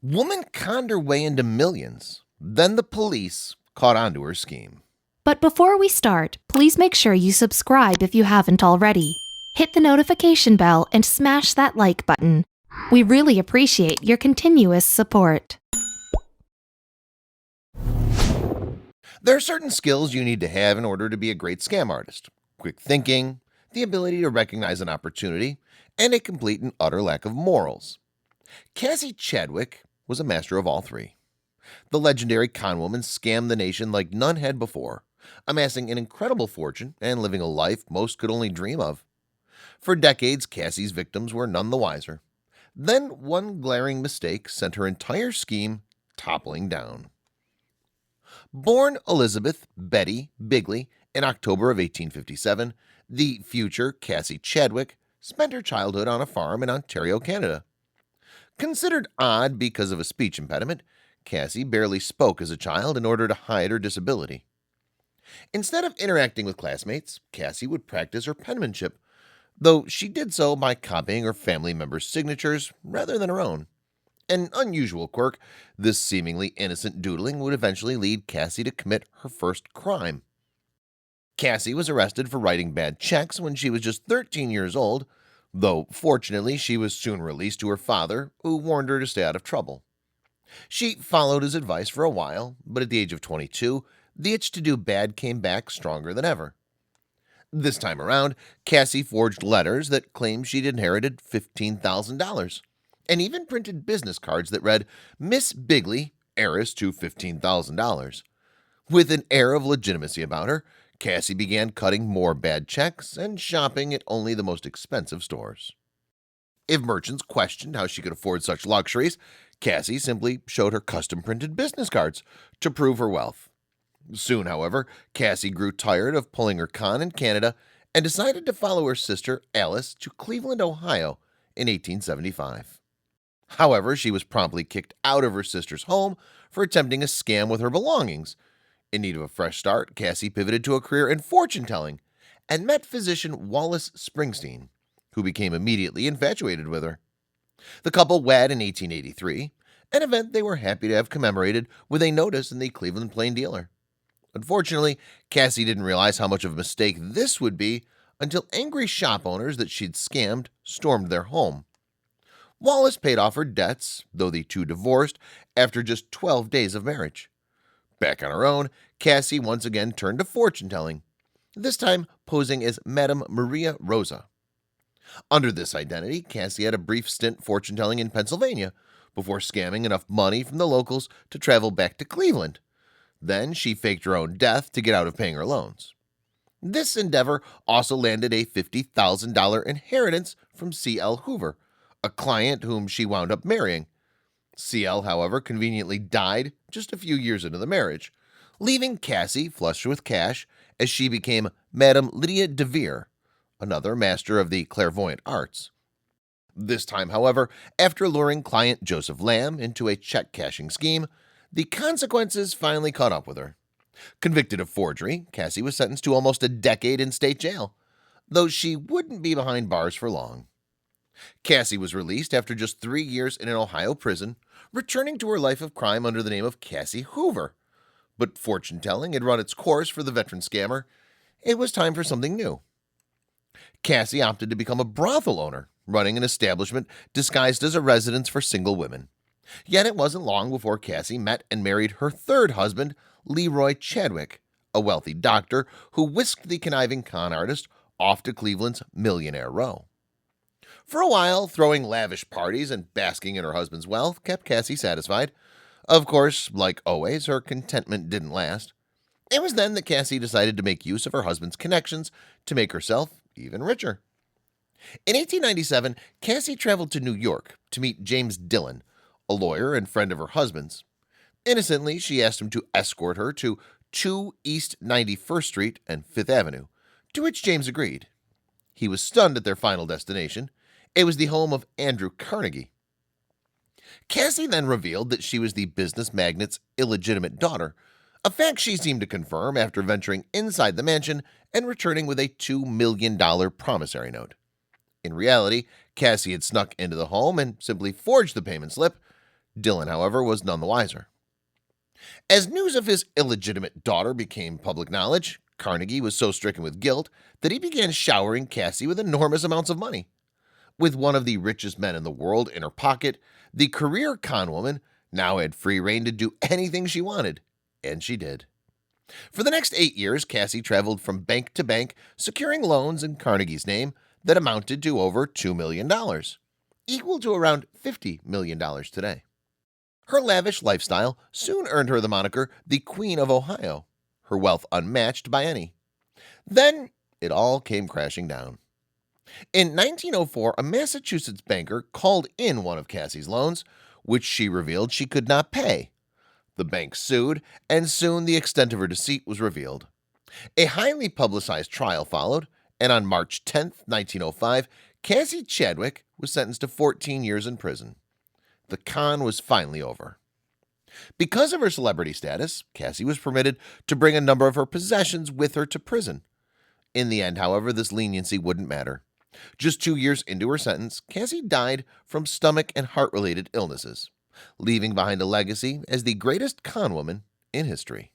Woman conned her way into millions. Then the police caught on to her scheme. But before we start, please make sure you subscribe if you haven't already. Hit the notification bell and smash that like button. We really appreciate your continuous support. There are certain skills you need to have in order to be a great scam artist. Quick thinking, the ability to recognize an opportunity, and a complete and utter lack of morals. Cassie Chadwick was a master of all three. The legendary conwoman scammed the nation like none had before, amassing an incredible fortune and living a life most could only dream of. For decades, Cassie's victims were none the wiser. Then one glaring mistake sent her entire scheme toppling down. Born Elizabeth Betty Bigley in October of 1857, the future Cassie Chadwick spent her childhood on a farm in Ontario, Canada. Considered odd because of a speech impediment, Cassie barely spoke as a child in order to hide her disability. Instead of interacting with classmates, Cassie would practice her penmanship, though she did so by copying her family members' signatures rather than her own. An unusual quirk, this seemingly innocent doodling would eventually lead Cassie to commit her first crime. Cassie was arrested for writing bad checks when she was just 13 years old, though fortunately she was soon released to her father, who warned her to stay out of trouble. She followed his advice for a while, but at the age of 22, the itch to do bad came back stronger than ever. This time around, Cassie forged letters that claimed she'd inherited $15,000. And even printed business cards that read, Miss Bigley, heiress to $15,000. With an air of legitimacy about her, Cassie began cutting more bad checks and shopping at only the most expensive stores. If merchants questioned how she could afford such luxuries, Cassie simply showed her custom-printed business cards to prove her wealth. Soon, however, Cassie grew tired of pulling her con in Canada and decided to follow her sister Alice to Cleveland, Ohio in 1875. However, she was promptly kicked out of her sister's home for attempting a scam with her belongings. In need of a fresh start, Cassie pivoted to a career in fortune-telling and met physician Wallace Springsteen, who became immediately infatuated with her. The couple wed in 1883, an event they were happy to have commemorated with a notice in the Cleveland Plain Dealer. Unfortunately, Cassie didn't realize how much of a mistake this would be until angry shop owners that she'd scammed stormed their home. Wallace paid off her debts, though the two divorced after just 12 days of marriage. Back on her own, Cassie once again turned to fortune-telling, this time posing as Madame Maria Rosa. Under this identity, Cassie had a brief stint fortune-telling in Pennsylvania before scamming enough money from the locals to travel back to Cleveland. Then she faked her own death to get out of paying her loans. This endeavor also landed a $50,000 inheritance from C.L. Hoover, a client whom she wound up marrying. C.L., however, conveniently died just a few years into the marriage, leaving Cassie flush with cash as she became Madame Lydia de Vere, another master of the clairvoyant arts. This time, however, after luring client Joseph Lamb into a check-cashing scheme, the consequences finally caught up with her. Convicted of forgery, Cassie was sentenced to almost a decade in state jail, though she wouldn't be behind bars for long. Cassie was released after just 3 years in an Ohio prison, returning to her life of crime under the name of Cassie Hoover. But fortune-telling had run its course for the veteran scammer. It was time for something new. Cassie opted to become a brothel owner, running an establishment disguised as a residence for single women. Yet it wasn't long before Cassie met and married her third husband, Leroy Chadwick, a wealthy doctor who whisked the conniving con artist off to Cleveland's Millionaire Row. For a while, throwing lavish parties and basking in her husband's wealth kept Cassie satisfied. Of course, like always, her contentment didn't last. It was then that Cassie decided to make use of her husband's connections to make herself even richer. In 1897, Cassie traveled to New York to meet James Dillon, a lawyer and friend of her husband's. Innocently, she asked him to escort her to 2 East 91st Street and 5th Avenue, to which James agreed. He was stunned at their final destination. It was the home of Andrew Carnegie. Cassie then revealed that she was the business magnate's illegitimate daughter, a fact she seemed to confirm after venturing inside the mansion and returning with a $2 million promissory note. In reality, Cassie had snuck into the home and simply forged the payment slip Dylan, however, was none the wiser. As news of his illegitimate daughter became public knowledge, Carnegie was so stricken with guilt that he began showering Cassie with enormous amounts of money. With one of the richest men in the world in her pocket, the career conwoman now had free rein to do anything she wanted, and she did. For the next 8 years, Cassie traveled from bank to bank, securing loans in Carnegie's name that amounted to over $2 million, equal to around $50 million today. Her lavish lifestyle soon earned her the moniker the Queen of Ohio, her wealth unmatched by any. Then it all came crashing down. In 1904, a Massachusetts banker called in one of Cassie's loans, which she revealed she could not pay. The bank sued, and soon the extent of her deceit was revealed. A highly publicized trial followed, and on March 10, 1905, Cassie Chadwick was sentenced to 14 years in prison. The con was finally over. Because of her celebrity status, Cassie was permitted to bring a number of her possessions with her to prison. In the end, however, this leniency wouldn't matter. Just 2 years into her sentence, Cassie died from stomach and heart-related illnesses, leaving behind a legacy as the greatest conwoman in history.